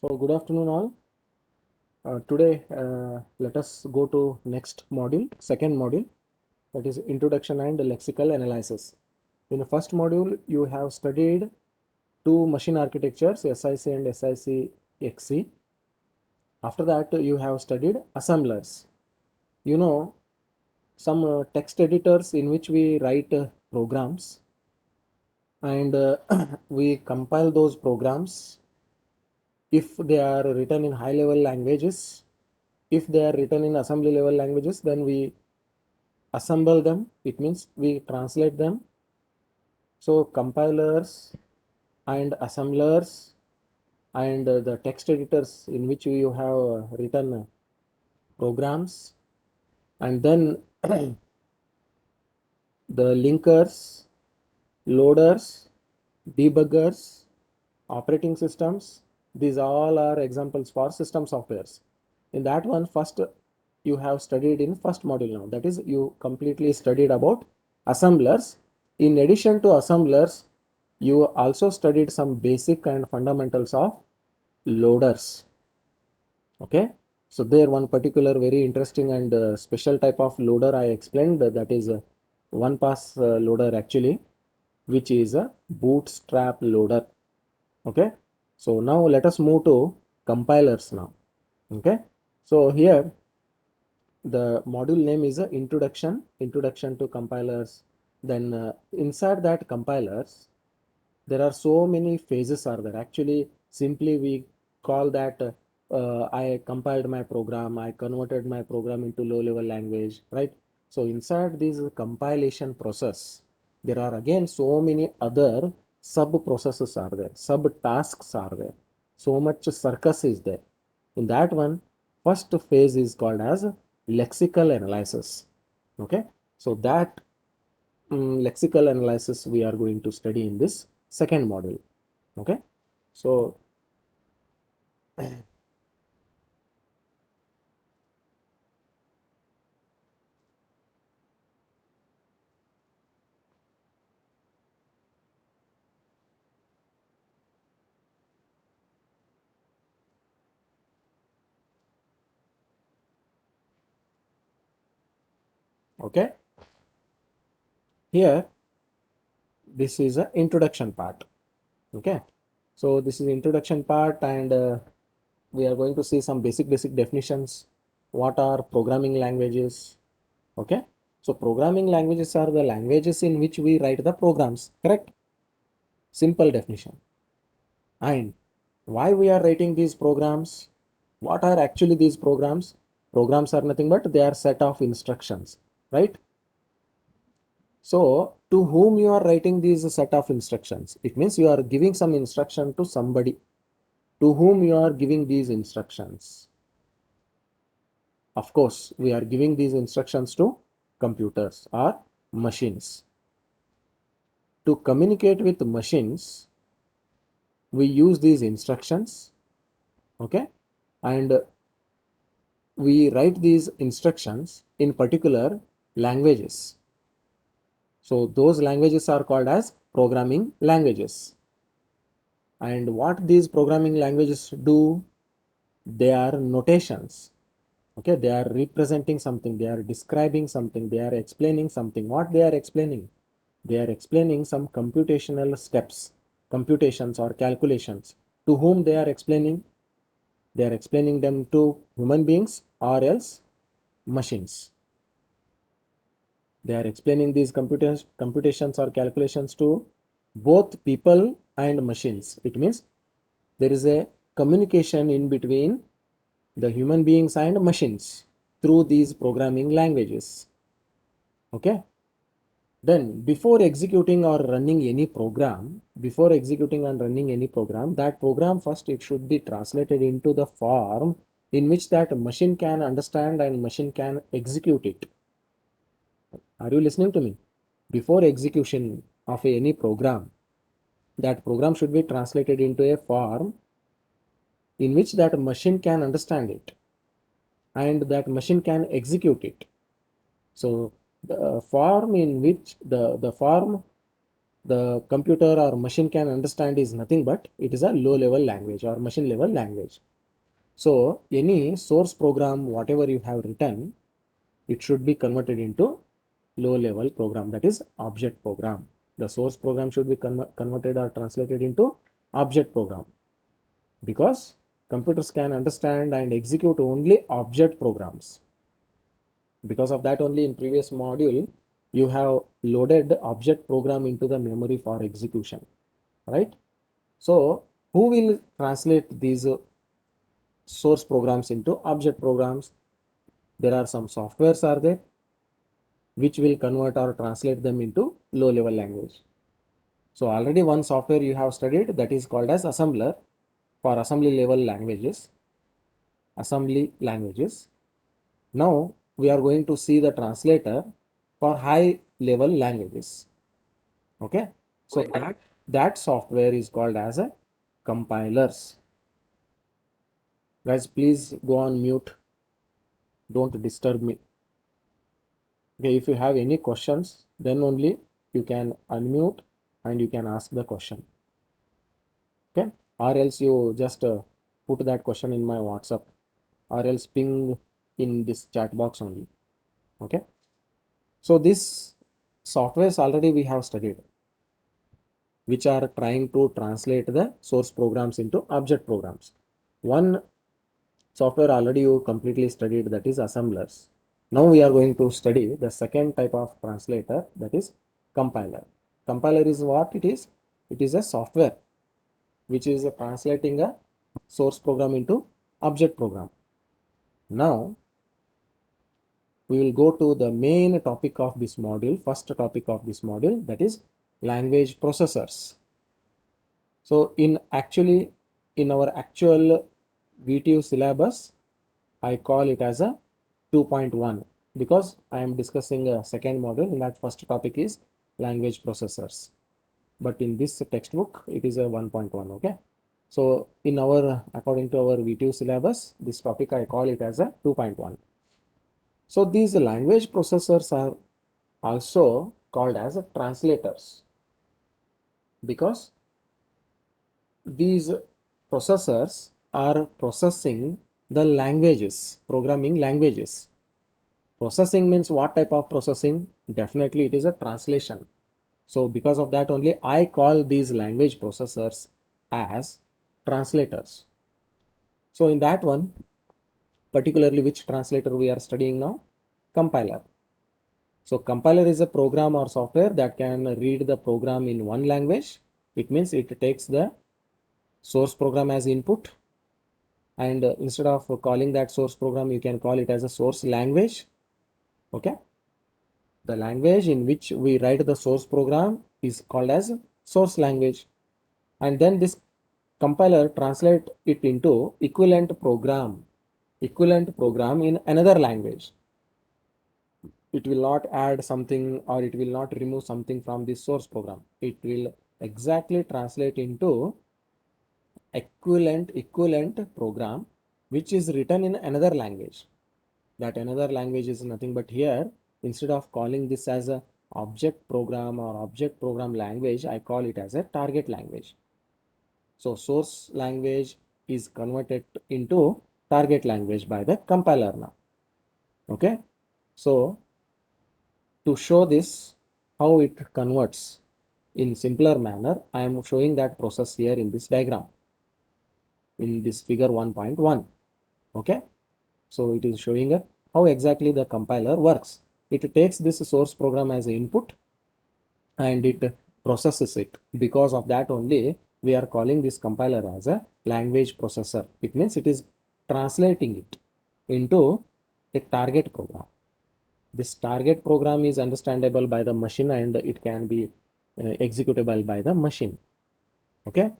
So good afternoon all. Today let us go to next module, second module, that is introduction and lexical analysis. In the first module you have studied two machine architectures, SIC and SIC-XC. After that you have studied assemblers. You know some text editors in which we write programs and we compile those programs if they are written in high level languages. If they are written in assembly level languages, then we assemble them. It means we translate them. So compilers and assemblers and the text editors in which you have written programs, and then the linkers, loaders, debuggers, operating systems. These all are examples for system softwares. In that one, first you have studied in first module now. That is, you completely studied about assemblers. In addition to assemblers, you also studied some basic and fundamentals of loaders. Okay. So there one particular very interesting and special type of loader I explained, that is a one pass loader actually, which is a bootstrap loader. Okay. So now let us move to compilers now. Okay. So here the module name is a introduction to compilers. Then inside that compilers, there are so many phases are there. Actually, simply we call that I compiled my program, I converted my program into low level language, right? So inside this compilation process, there are again so many other sub processes are there, sub tasks are there. So much circus is there. In that one, first phase is called as lexical analysis. Okay. So that lexical analysis we are going to study in this second module. Okay. So okay, here this is a introduction part. Okay. So this is introduction part, and we are going to see some basic definitions. What are programming languages? Okay. So programming languages are the languages in which we write the programs, correct? Simple definition. And why we are writing these programs? What are actually these programs? Programs are nothing but they are set of instructions, right? So to whom you are writing these set of instructions? It means you are giving some instruction to somebody. To whom you are giving these instructions? Of course, we are giving these instructions to computers or machines. To communicate with machines, we use these instructions, okay? And we write these instructions in particular languages. So those languages are called as programming languages. And what these programming languages do, they are notations. Okay, they are representing something, they are describing something, they are explaining something. What they are explaining? They are explaining some computational steps, computations or calculations. To whom they are explaining? They are explaining them to human beings or else machines. They are explaining these computations or calculations to both people and machines. It means there is a communication in between the human beings and machines through these programming languages. Okay. Then before executing or running any program, that program first it should be translated into the form in which that machine can understand and machine can execute it. Are you listening to me? Before execution of any program, that program should be translated into a form in which that machine can understand it and that machine can execute it. So the form in which the form the computer or machine can understand is nothing but it is a low level language or machine level language. So any source program, whatever you have written, it should be converted into low level program, that is object program. The source program should be converted or translated into object program, because computers can understand and execute only object programs. Because of that only in previous module you have loaded the object program into the memory for execution, right? So who will translate these source programs into object programs? There are some softwares are there which will convert or translate them into low level language. So already one software you have studied, that is called as assembler for assembly level languages. Assembly languages. Now we are going to see the translator for high level languages. Okay. So that software is called as a compilers. Guys, please go on mute. Don't disturb me. Okay, if you have any questions, then only you can unmute and you can ask the question. Okay, or else you just put that question in my WhatsApp, or else ping in this chat box only. Okay, so this softwares already we have studied, which are trying to translate the source programs into object programs. One software already you completely studied, that is assemblers. Now we are going to study the second type of translator, that is compiler. Compiler is what it is? It is a software which is translating a source program into object program. Now we will go to the main topic of this module, first topic of this module, that is language processors. So in our actual VTU syllabus, I call it as a 2.1 because I am discussing a second module. In that first topic is language processors, but in this textbook it is a 1.1. Okay, so in our according to our VTU syllabus, this topic I call it as a 2.1. So these language processors are also called as translators, because these processors are processing the languages, programming languages. Processing means what type of processing? Definitely it is a translation. So because of that only I call these language processors as translators. So in that one, particularly which translator we are studying now? Compiler. So compiler is a program or software that can read the program in one language. It means it takes the source program as input, and instead of calling that source program, you can call it as a source language. Okay, the language in which we write the source program is called as source language, and then this compiler translate it into equivalent program in another language. It will not add something or it will not remove something from the source program. It will exactly translate into equivalent program which is written in another language. That another language is nothing but here, instead of calling this as a object program or object program language, I call it as a target language. So source language is converted into target language by the compiler now. Okay, so to show this how it converts in simpler manner, I am showing that process here in this diagram, in this figure 1.1. Okay, so it is showing how exactly the compiler works. It takes this source program as input and it processes it. Because of that only we are calling this compiler as a language processor. It means it is translating it into a target program. This target program is understandable by the machine and it can be executable by the machine. Okay,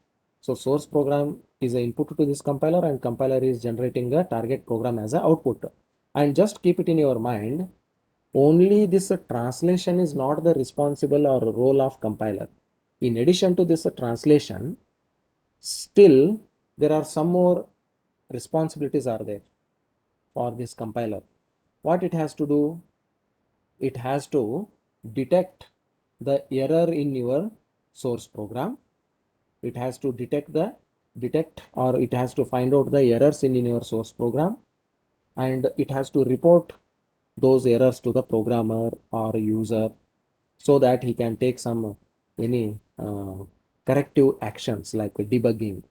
so source program is an input to this compiler and compiler is generating a target program as an output. And just keep it in your mind, only this translation is not the responsible or role of compiler. In addition to this translation, still there are some more responsibilities are there for this compiler. What it has to do? It has to detect the error in your source program. It has to detect or it has to find out the errors in your source program, and it has to report those errors to the programmer or user so that he can take some any corrective actions like debugging.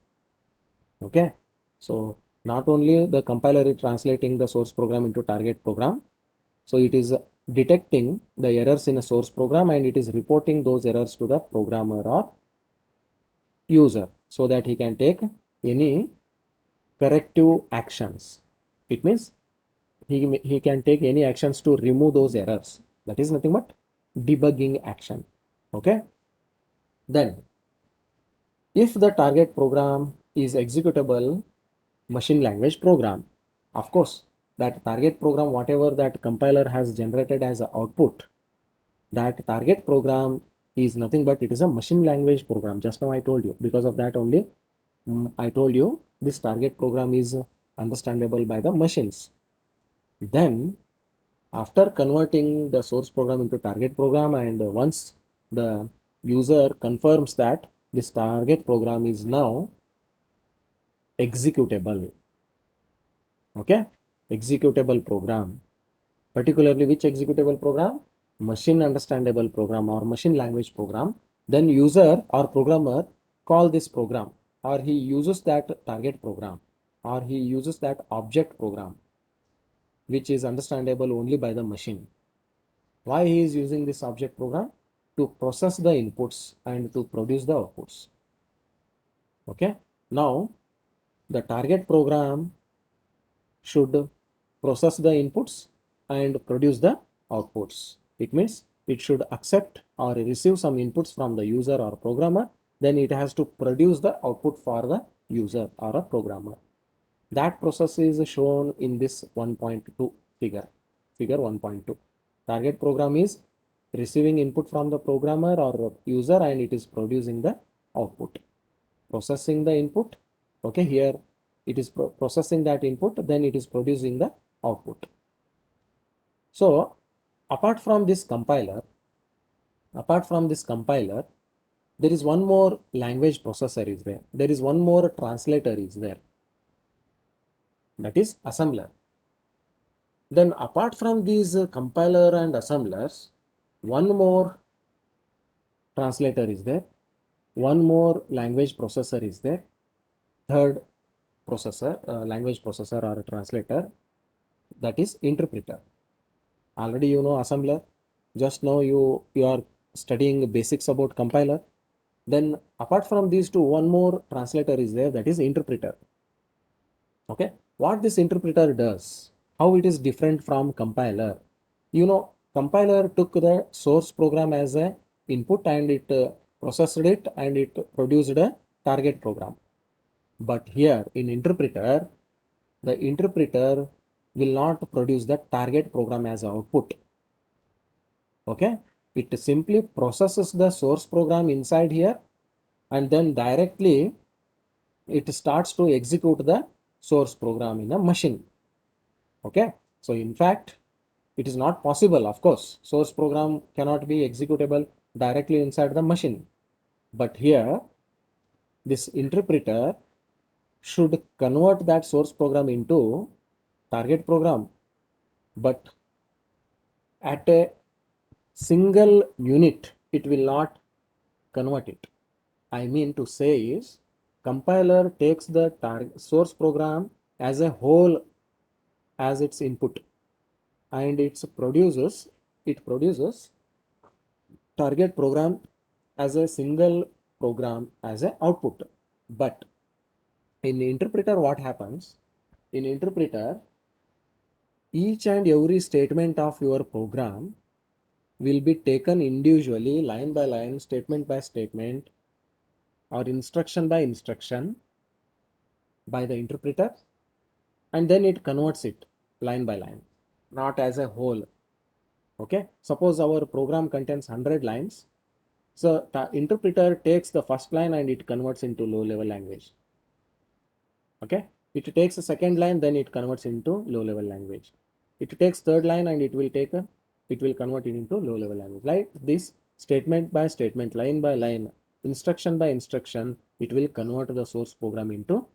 Okay, so not only the compiler is translating the source program into target program, so it is detecting the errors in a source program and it is reporting those errors to the programmer or user so that he can take any corrective actions. It means he can take any actions to remove those errors. That is nothing but debugging action. Okay. Then if the target program is executable machine language program, of course, that target program, whatever that compiler has generated as an output, that target program is nothing but it is a machine language program. Just now I told you, because of that only I told you this target program is understandable by the machines. Then after converting the source program into target program, and once the user confirms that this target program is now executable, okay, executable program, particularly which executable program? Machine understandable program or machine language program. Then user or programmer call this program, or he uses that target program, or he uses that object program, which is understandable only by the machine. Why he is using this object program? To process the inputs and to produce the outputs. Okay. Now the target program should process the inputs and produce the outputs. It means it should accept or receive some inputs from the user or programmer. Then it has to produce the output for the user or a programmer. That process is shown in this 1.2 figure 1.2. Target program is receiving input from the programmer or user and it is producing the output. Processing the input, okay, here it is processing that input, then it is producing the output. So apart from this compiler, there is one more language processor is there. There is one more translator is there. That is assembler. Then apart from these compiler and assemblers, one more translator is there, one more language processor is there, third processor, language processor or translator, that is interpreter. Already you know assembler, just now you are studying basics about compiler. Then apart from these two, one more translator is there, that is interpreter. Okay, what this interpreter does, how it is different from compiler? You know, compiler took the source program as a input and it processed it and it produced a target program. But here in interpreter, the interpreter will not produce the target program as output. Okay, it simply processes the source program inside here and then directly it starts to execute the source program in a machine. Okay, so in fact it is not possible, of course, source program cannot be executable directly inside the machine, but here this interpreter should convert that source program into target program, but at a single unit it will not convert it. I mean to say is compiler takes the source program as a whole as its input and it produces target program as a single program as a output. But in interpreter what happens? In interpreter, each and every statement of your program will be taken individually, line by line, statement by statement, or instruction by instruction by the interpreter, and then it converts it line by line, not as a whole. Okay, suppose our program contains 100 lines. So the interpreter takes the first line and it converts into low level language. Okay, it takes a second line, then it converts into low level language. It takes third line and it will convert it into low level language. Like this, statement by statement, line by line, instruction by instruction, it will convert the source program into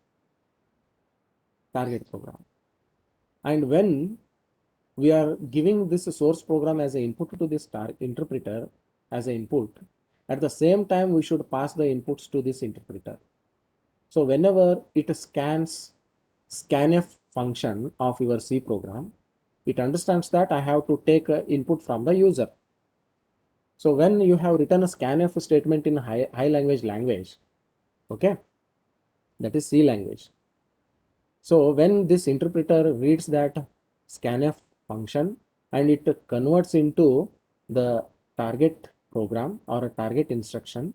target program. And when we are giving this source program as an input to this interpreter as an input, at the same time we should pass the inputs to this interpreter. So whenever it scans scanf function of your C program, it understands that I have to take input from the user. So when you have written a scanf statement in high language, okay, that is C language. So when this interpreter reads that scanf function and it converts into the target program or a target instruction,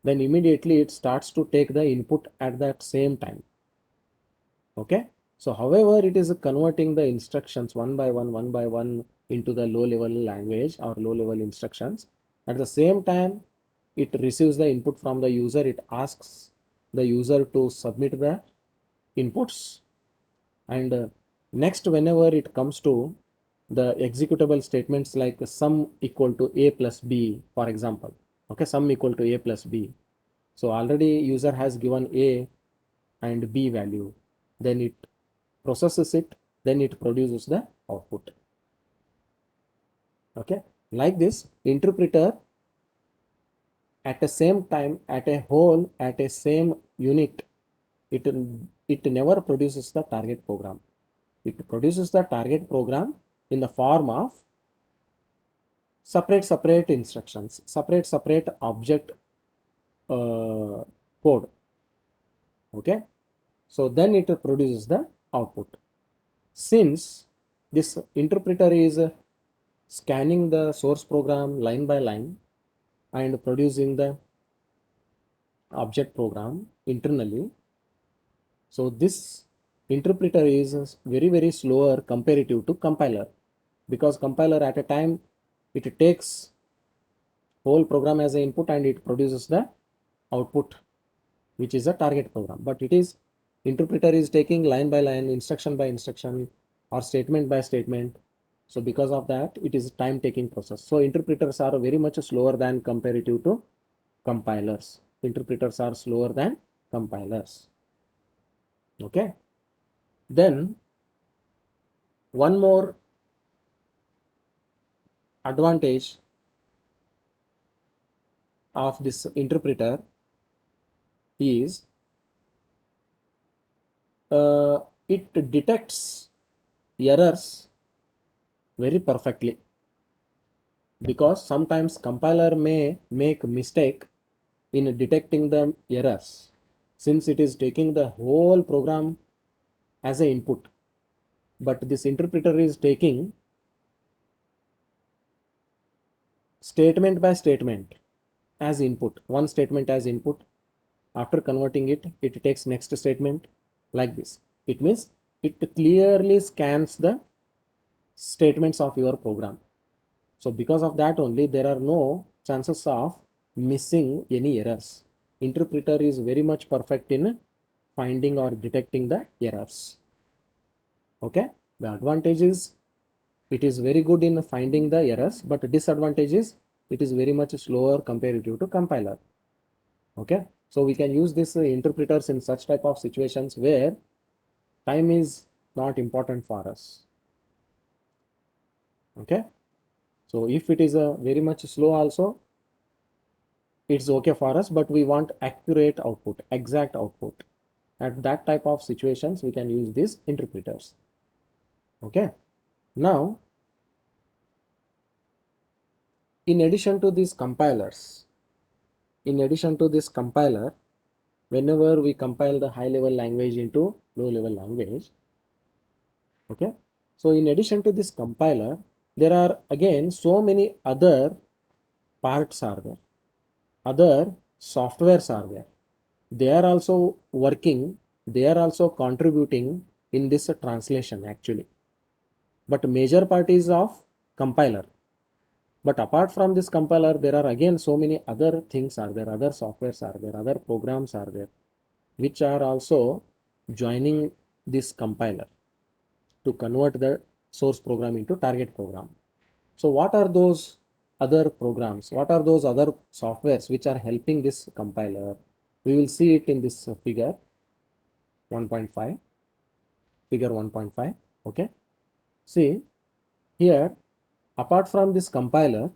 then immediately it starts to take the input at that same time. Okay. So however it is converting the instructions one by one into the low level language or low level instructions. At the same time, it receives the input from the user. It asks the user to submit the inputs, and next whenever it comes to the executable statements like sum equal to a plus b, for example, okay, sum equal to a plus b. So already user has given a and b value, then it processes it, then it produces the output. Okay, like this interpreter at the same time, at a whole, at a same unit, it it never produces the target program. It produces the target program in the form of separate instructions, separate object code. Okay, so then it produces the output. Since this interpreter is scanning the source program line by line and producing the object program internally, so this interpreter is very slower comparative to compiler, because compiler at a time it takes whole program as an input and it produces the output, which is a target program. But it is interpreter is taking line by line, instruction by instruction, or statement by statement. So because of that, it is a time taking process. So interpreters are very much slower than comparative to compilers. Interpreters are slower than compilers. Okay. Then one more advantage of this interpreter is it detects errors very perfectly, because sometimes compiler may make mistake in detecting the errors, since it is taking the whole program as an input, but this interpreter is taking statement by statement as input, one statement as input. After converting it, it takes next statement, like this. It means it clearly scans the statements of your program. So because of that only, there are no chances of missing any errors. Interpreter is very much perfect in finding or detecting the errors. Okay, the advantage is it is very good in finding the errors, but disadvantage is it is very much slower comparative to compiler. Okay, so we can use this interpreters in such type of situations where time is not important for us. Okay, so if it is a very much slow also, it's okay for us, but we want accurate output, exact output. At that type of situations, we can use these interpreters. Okay, now in addition to these compilers, in addition to this compiler, whenever we compile the high level language into low level language, okay, so in addition to this compiler, there are again so many other parts are there, other softwares are there. They are also working, they are also contributing in this translation actually, but major part is of compiler. But apart from this compiler, there are again so many other things are there, other softwares are there, other programs are there, which are also joining this compiler to convert the source program into target program. So what are those other programs. What are those other softwares which are helping this compiler? We will see it in this figure 1.5, figure 1.5. Okay. See here, apart from this compiler,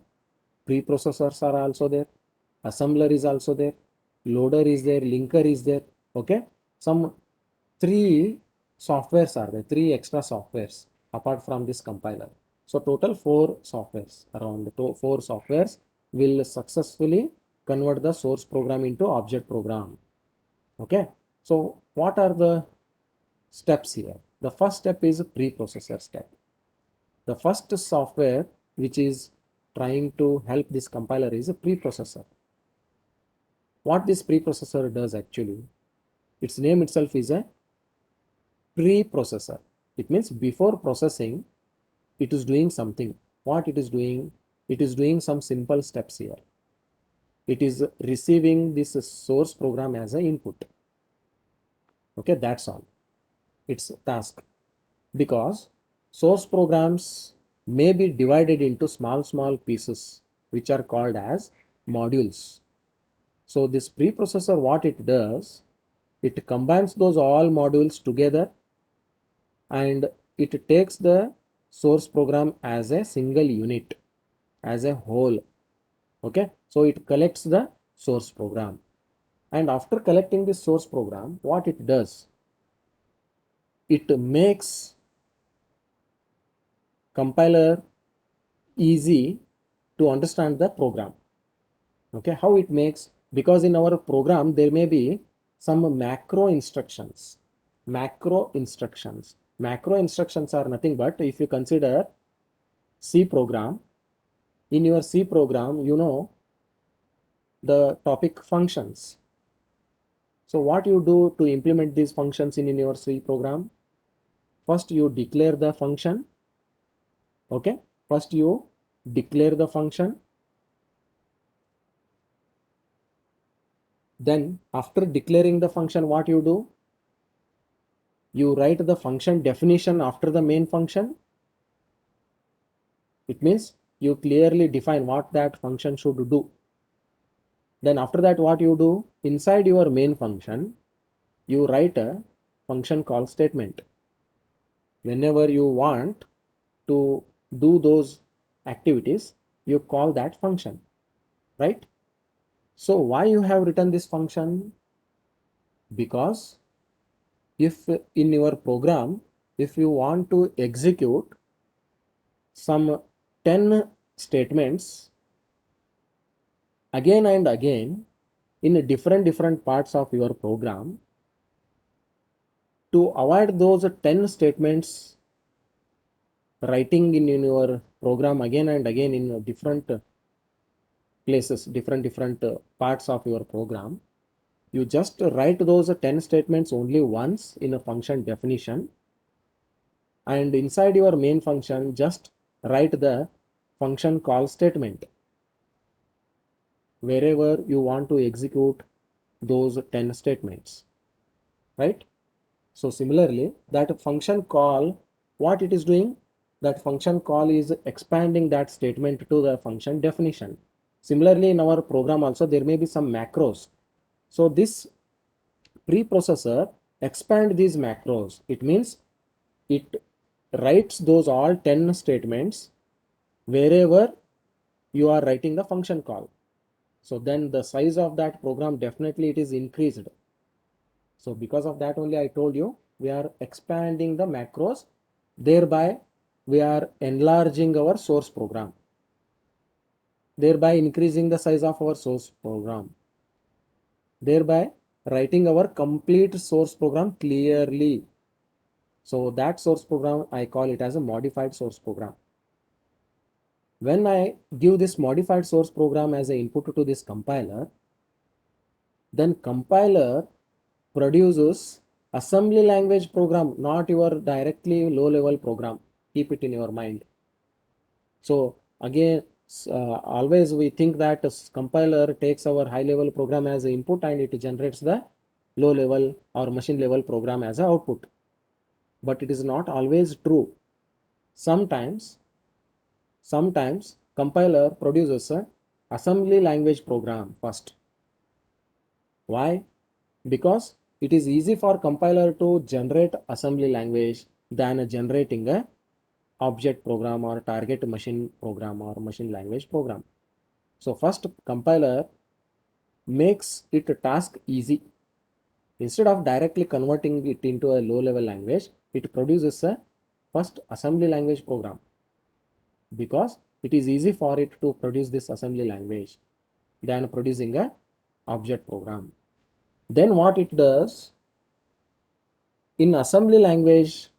preprocessors are also there, assembler is also there, loader is there, linker is there. Okay. Some three softwares are there, three extra softwares apart from this compiler. So total four softwares, around four softwares will successfully convert the source program into object program. Okay. So what are the steps here? The first step is a preprocessor step. The first software which is trying to help this compiler is a preprocessor. What this preprocessor does actually, its name itself is a preprocessor. It means before processing, it is doing something. What it is doing? It is doing some simple steps here. It is receiving this source program as an input. Okay, that's all. Its task. Because source programs may be divided into small pieces which are called as modules. So this preprocessor, what it does, it combines those all modules together and it takes the source program as a single unit, as a whole. Okay, so it collects the source program, and after collecting the source program, what it does, it makes compiler easy to understand the program. Okay, how it makes? Because in our program there may be some macro instructions. Macro instructions are nothing but, if you consider C program, in your C program, you know the topic functions. So what you do to implement these functions in your C program? First you declare the function. Okay, first you declare the function. Then after declaring the function, what you do? You write the function definition after the main function. It means you clearly define what that function should do. Then after that, what you do? Inside your main function, you write a function call statement. Whenever you want to do those activities, you call that function, right? So why you have written this function? Because if in your program, if you want to execute some 10 statements again and again in different parts of your program, to avoid those 10 statements writing in your program again and again in different places, different parts of your program, you just write those 10 statements only once in a function definition, and inside your main function just write the function call statement wherever you want to execute those 10 statements, right? So similarly, that function call, what it is doing? That function call is expanding that statement to the function definition. Similarly, in our program also, there may be some macros. So this preprocessor expand these macros. It means it writes those all 10 statements wherever you are writing the function call. So then the size of that program, definitely it is increased. So because of that only I told you, we are expanding the macros, thereby we are enlarging our source program, thereby increasing the size of our source program, thereby writing our complete source program clearly. So that source program, I call it as a modified source program. When I give this modified source program as an input to this compiler, then compiler produces assembly language program, not your directly low level program. Keep it in your mind. So again, always we think that a compiler takes our high level program as an input and it generates the low level or machine level program as an output. But it is not always true. Sometimes compiler produces a assembly language program first. Why? Because it is easy for compiler to generate assembly language than generating a object program or target machine program or machine language program. So first compiler makes it a task easy. Instead of directly converting it into a low level language, it produces a first assembly language program because it is easy for it to produce this assembly language than producing a object program. Then what it does, in assembly language,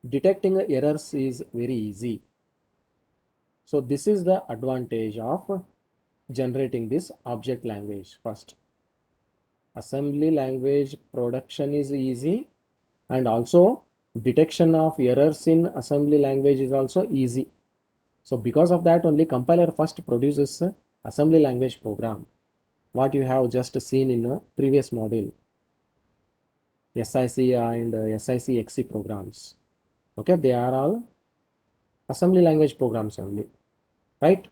detecting errors is very easy. So this is the advantage of generating this object language first. Assembly language production is easy, and also detection of errors in assembly language is also easy. So because of that only compiler first produces a assembly language program. What you have just seen in a previous module, SIC and SIC-XC programs. Okay, they are all assembly language programs only, right?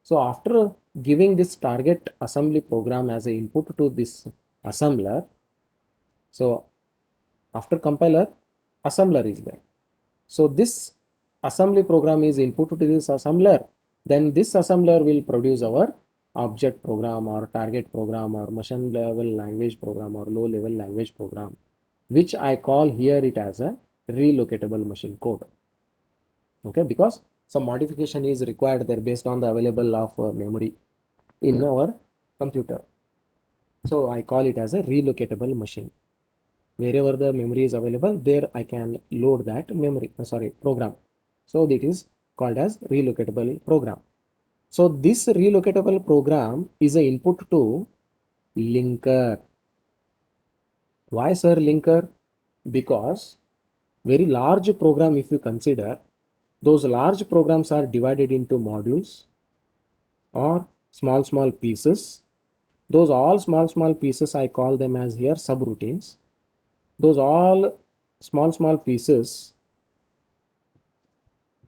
So after giving this target assembly program as an input to this assembler, so after compiler, assembler is there. So this assembly program is input to this assembler. Then this assembler will produce our object program or target program or machine level language program or low level language program, which I call here it as a relocatable machine code. Okay, because some modification is required there based on the available of memory in our computer. So I call it as a relocatable machine. Wherever the memory is available, there I can load that memory, program. So it is called as relocatable program. So this relocatable program is an input to linker. Why sir linker? Because very large program, if you consider, those large programs are divided into modules or small pieces. Those all small pieces, I call them as here subroutines. Those all small pieces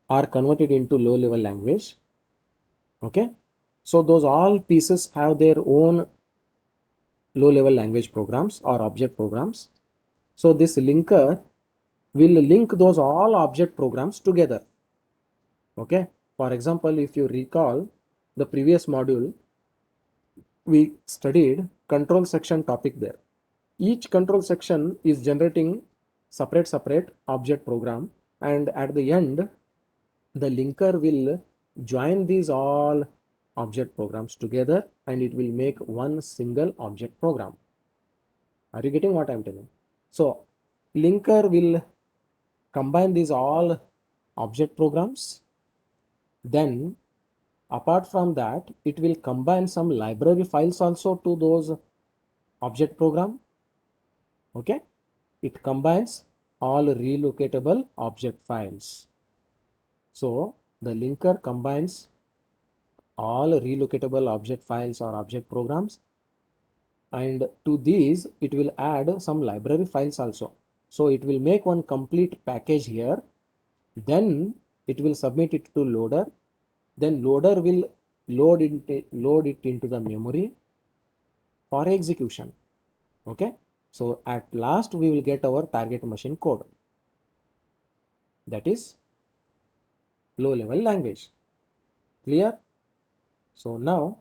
are converted into low level language. Okay, so those all pieces have their own low level language programs or object programs. So this linker will link those all object programs together. Okay, for example, if you recall the previous module, we studied control section topic there. Each control section is generating separate object program, and at the end the linker will join these all object programs together and it will make one single object program. Are you getting what I'm telling? So linker will combine these all object programs. Then apart from that, it will combine some library files also to those object program. Okay, it combines all relocatable object files. So the linker combines all relocatable object files or object programs, and to these it will add some library files also. So it will make one complete package here. Then it will submit it to loader. Then loader will load it into the memory for execution. Okay, so at last we will get our target machine code, that is low level language. Clear? So now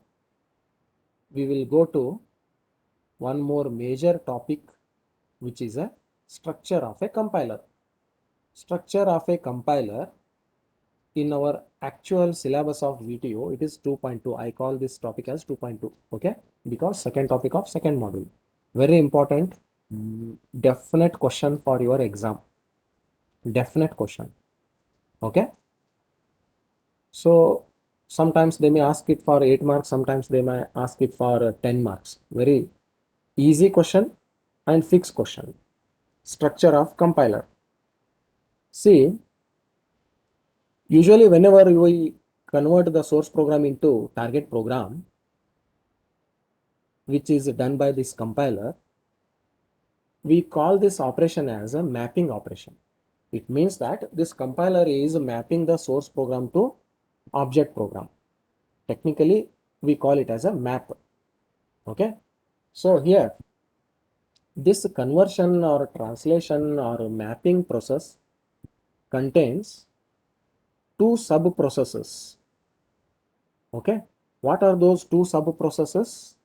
we will go to one more major topic, which is a structure of a compiler. Structure of a compiler in our actual syllabus of VTO, it is 2.2. I call this topic as 2.2. Okay, because second topic of second module. Very important, definite question for your exam. Definite question. Okay. So sometimes they may ask it for 8 marks, sometimes they may ask it for 10 marks. Very easy question and fixed question. Structure of compiler. See, usually whenever we convert the source program into target program, which is done by this compiler, we call this operation as a mapping operation. It means that this compiler is mapping the source program to object program. Technically, we call it as a map. Okay. So here, this conversion or translation or mapping process contains two sub processes. Okay. What are those two sub processes?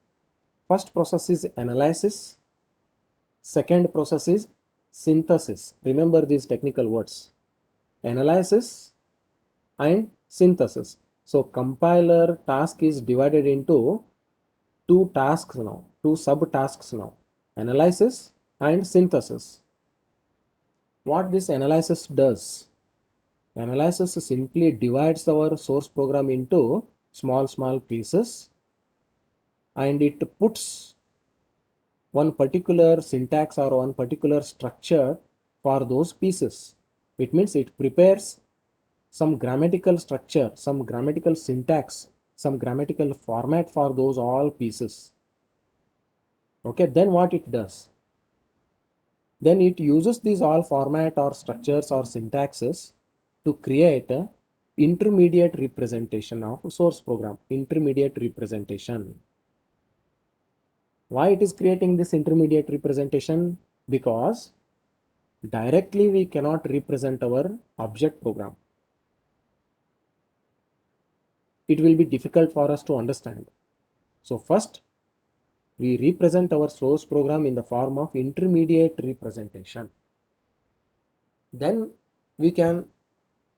First process is analysis. Second process is synthesis. Remember these technical words. Analysis and synthesis. So compiler task is divided into two tasks now, two subtasks now, analysis and synthesis. What this analysis does? Analysis simply divides our source program into small pieces, and it puts one particular syntax or one particular structure for those pieces. It means it prepares some grammatical structure, some grammatical syntax, some grammatical format for those all pieces. Okay, then what it does? Then it uses these all format or structures or syntaxes to create a intermediate representation of a source program. Intermediate representation. Why it is creating this intermediate representation? Because directly we cannot represent our object program. It will be difficult for us to understand. So first, we represent our source program in the form of intermediate representation. Then we can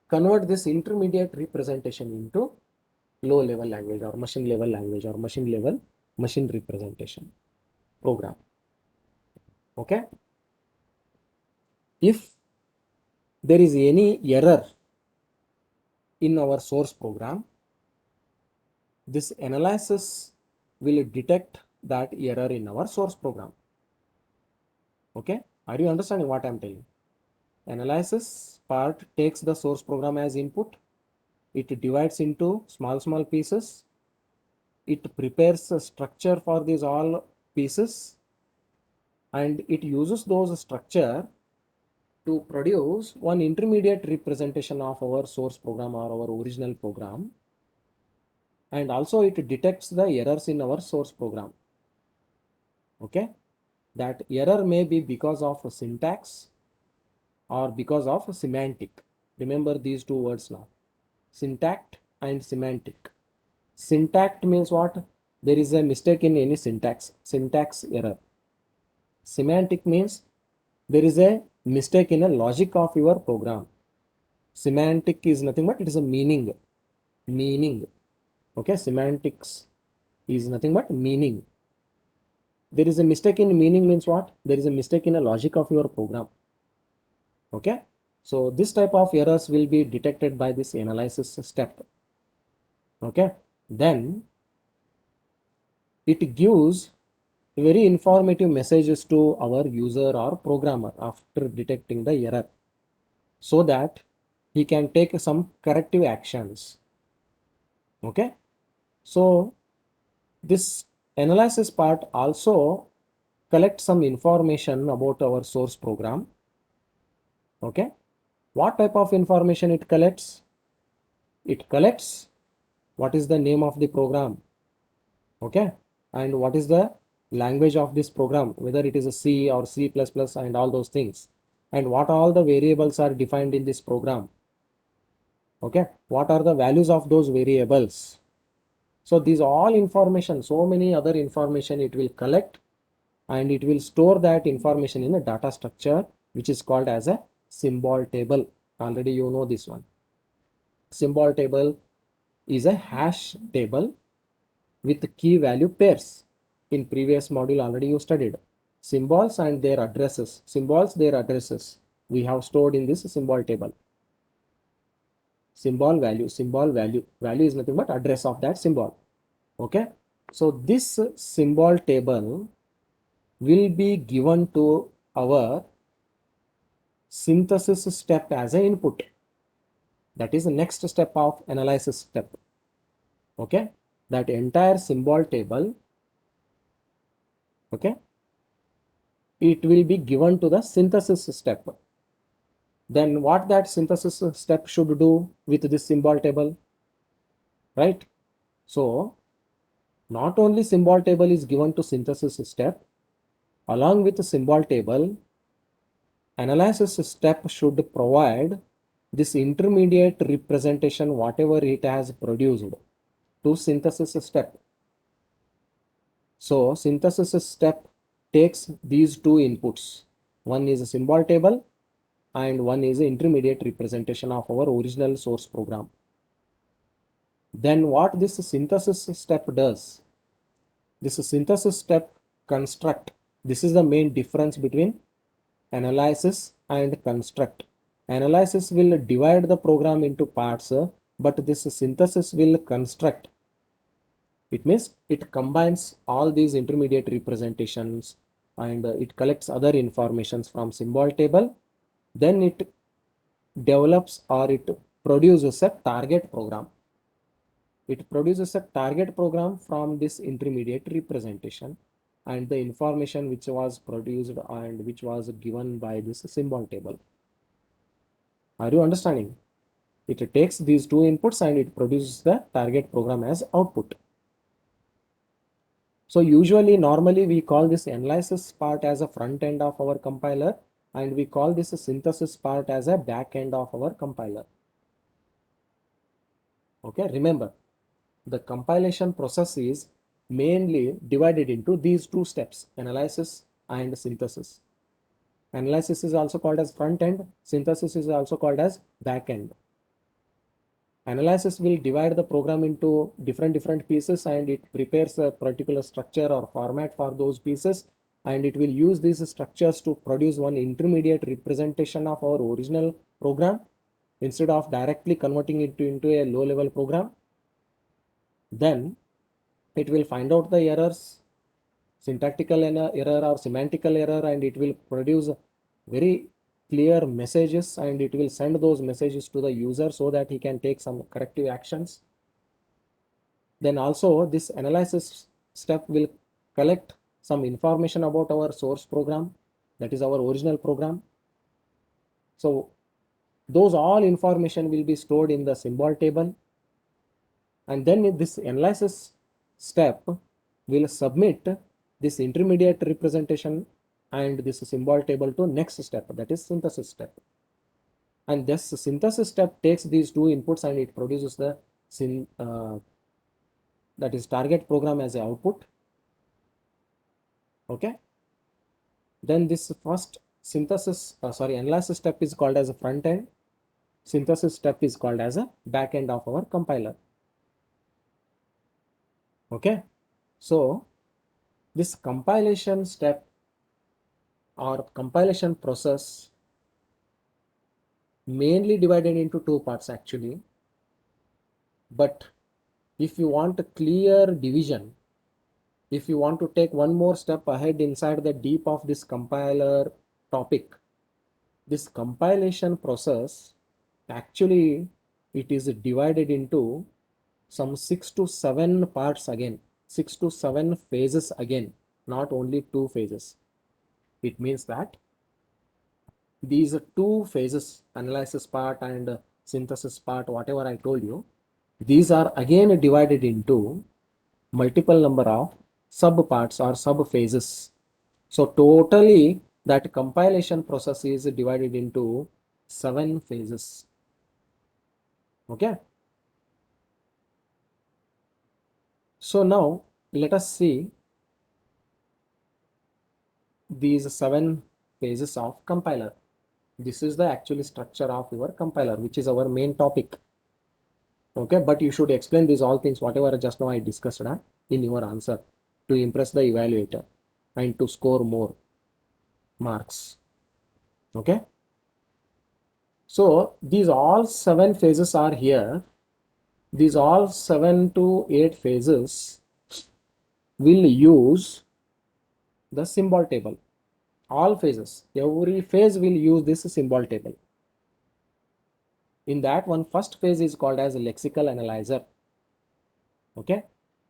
convert this intermediate representation into low level language or machine level language or machine representation program. Okay. If there is any error in our source program, this analysis will detect that error in our source program. Okay. Are you understanding what I am telling? Analysis part takes the source program as input. It divides into small pieces. It prepares a structure for these all pieces, and it uses those structure to produce one intermediate representation of our source program or our original program. And also it detects the errors in our source program. Okay. That error may be because of syntax or because of semantic. Remember these two words now. Syntax and semantic. Syntax means what? There is a mistake in any syntax. Syntax error. Semantic means there is a mistake in a logic of your program. Semantic is nothing but it is a meaning. Meaning. Okay, semantics is nothing but meaning. There is a mistake in meaning means what? There is a mistake in a logic of your program. Okay, so this type of errors will be detected by this analysis step. Okay, then it gives very informative messages to our user or programmer after detecting the error, so that he can take some corrective actions. Okay, so this analysis part also collects some information about our source program. Okay, what type of information it collects? It collects what is the name of the program. Okay, and what is the language of this program, whether it is a C or C++ and all those things, and what all the variables are defined in this program. Okay, what are the values of those variables? So these all information, so many other information it will collect, and it will store that information in a data structure which is called as a symbol table. Already you know this one. Symbol table is a hash table with key value pairs. In previous module already you studied symbols and their addresses. Symbols, their addresses we have stored in this symbol table. Symbol value is nothing but address of that symbol. Okay, so this symbol table will be given to our synthesis step as an input. That is the next step of analysis step. Okay, that entire symbol table, okay, it will be given to the synthesis step. Then what that synthesis step should do with this symbol table? right? So not only symbol table is given to synthesis step, along with the symbol table, analysis step should provide this intermediate representation whatever it has produced to synthesis step. So synthesis step takes these two inputs. One is a symbol table and one is an intermediate representation of our original source program. Then what this synthesis step does, this synthesis step construct, this is the main difference between analysis and construct. Analysis will divide the program into parts, but this synthesis will construct. It means it combines all these intermediate representations and it collects other informations from symbol table. Then it develops or it produces a target program. It produces a target program from this intermediate representation and the information which was produced and which was given by this symbol table. Are you understanding? It takes these two inputs and it produces the target program as output. So usually, normally we call this analysis part as a front end of our compiler and we call this synthesis part as a back end of our compiler. Okay, remember the compilation process is mainly divided into these two steps, analysis and synthesis. Analysis is also called as front end, synthesis is also called as back end. Analysis will divide the program into different pieces and it prepares a particular structure or format for those pieces, and it will use these structures to produce one intermediate representation of our original program instead of directly converting it into a low level program. Then it will find out the errors, syntactical error or semantical error, and it will produce very clear messages and it will send those messages to the user so that he can take some corrective actions. Then also this analysis step will collect some information about our source program, that is our original program. So those all information will be stored in the symbol table, and then this analysis step will submit this intermediate representation and this symbol table to next step, that is synthesis step. And this synthesis step takes these two inputs and it produces the that is target program as a output. Okay. Then this first analysis step is called as a front end. Synthesis step is called as a back end of our compiler. Okay. So this compilation step or compilation process mainly divided into two parts actually. But if you want a clear division, if you want to take one more step ahead inside the deep of this compiler topic, this compilation process actually it is divided into some 6 to 7 parts again, 6 to 7 phases again, not only 2 phases. It means that these 2 phases, analysis part and synthesis part, whatever I told you, these are again divided into multiple number of sub parts or sub phases. So totally that compilation process is divided into 7 phases. Okay. So now let us see these 7 phases of compiler. This is the actual structure of your compiler, which is our main topic. Okay, but you should explain these all things, whatever just now I discussed in your answer to impress the evaluator and to score more marks. Okay. So these all 7 phases are here. These all 7 to 8 phases will use the symbol table. All phases, every phase will use this symbol table. In that one, first phase is called as a lexical analyzer. Okay.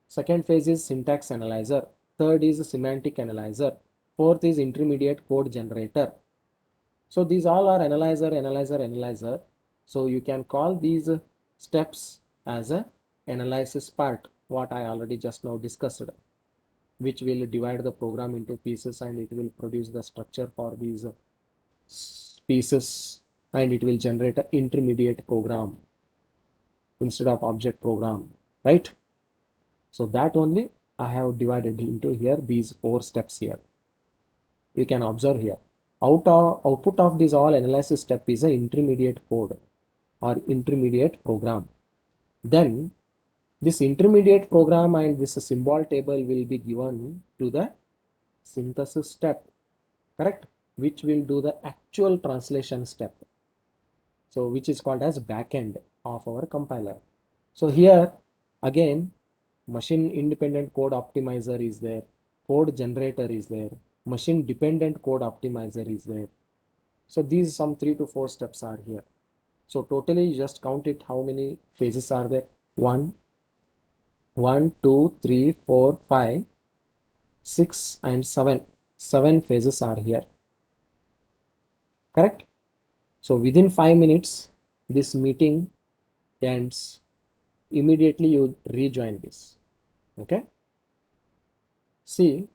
Second phase is syntax analyzer. Third is semantic analyzer. Fourth is intermediate code generator. So these all are analyzer. So you can call these steps as a analysis part, what I already just now discussed, which will divide the program into pieces and it will produce the structure for these pieces, and it will generate an intermediate program instead of object program, right? So that only I have divided into here these 4 steps here. You can observe here. Output of this all analysis step is an intermediate code or intermediate program. Then this intermediate program and this symbol table will be given to the synthesis step, correct? Which will do the actual translation step. So which is called as backend of our compiler. So here again, machine independent code optimizer is there, code generator is there, machine dependent code optimizer is there. So these some 3 to 4 steps are here. So totally just count it, how many phases are there? 1, 2, 3, 4, 5, 6 and 7. 7 phases are here, correct? So within 5 minutes, this meeting ends. Immediately you rejoin this, okay? See,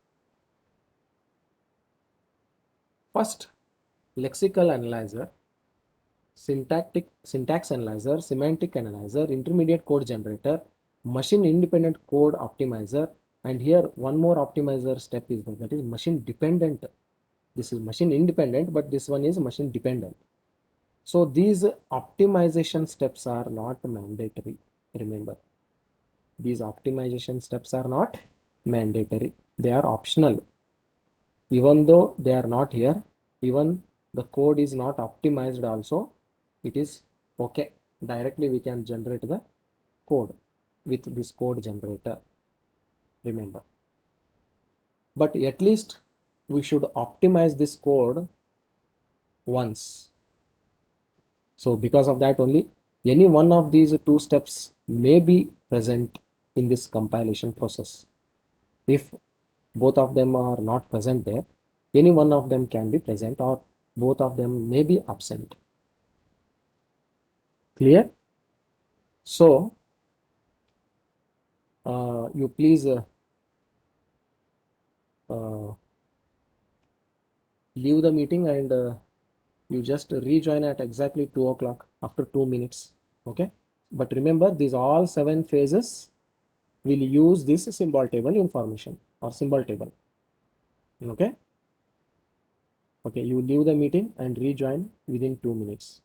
first lexical analyzer, syntax analyzer, semantic analyzer, intermediate code generator, machine independent code optimizer, and here one more optimizer step is there, that is machine dependent. This is machine independent, but this one is machine dependent. So these optimization steps are not mandatory. Remember, these optimization steps are not mandatory. They are optional. Even though they are not here, even the code is not optimized also, it is okay. Directly we can generate the code with this code generator. Remember. But at least we should optimize this code once. So because of that only, any one of these 2 steps may be present in this compilation process. If both of them are not present there, any one of them can be present or both of them may be absent. Clear? So you please leave the meeting and you just rejoin at exactly 2 o'clock after 2 minutes. Okay. But remember, these all 7 phases will use this symbol table information or symbol table. Okay. Okay. You leave the meeting and rejoin within 2 minutes.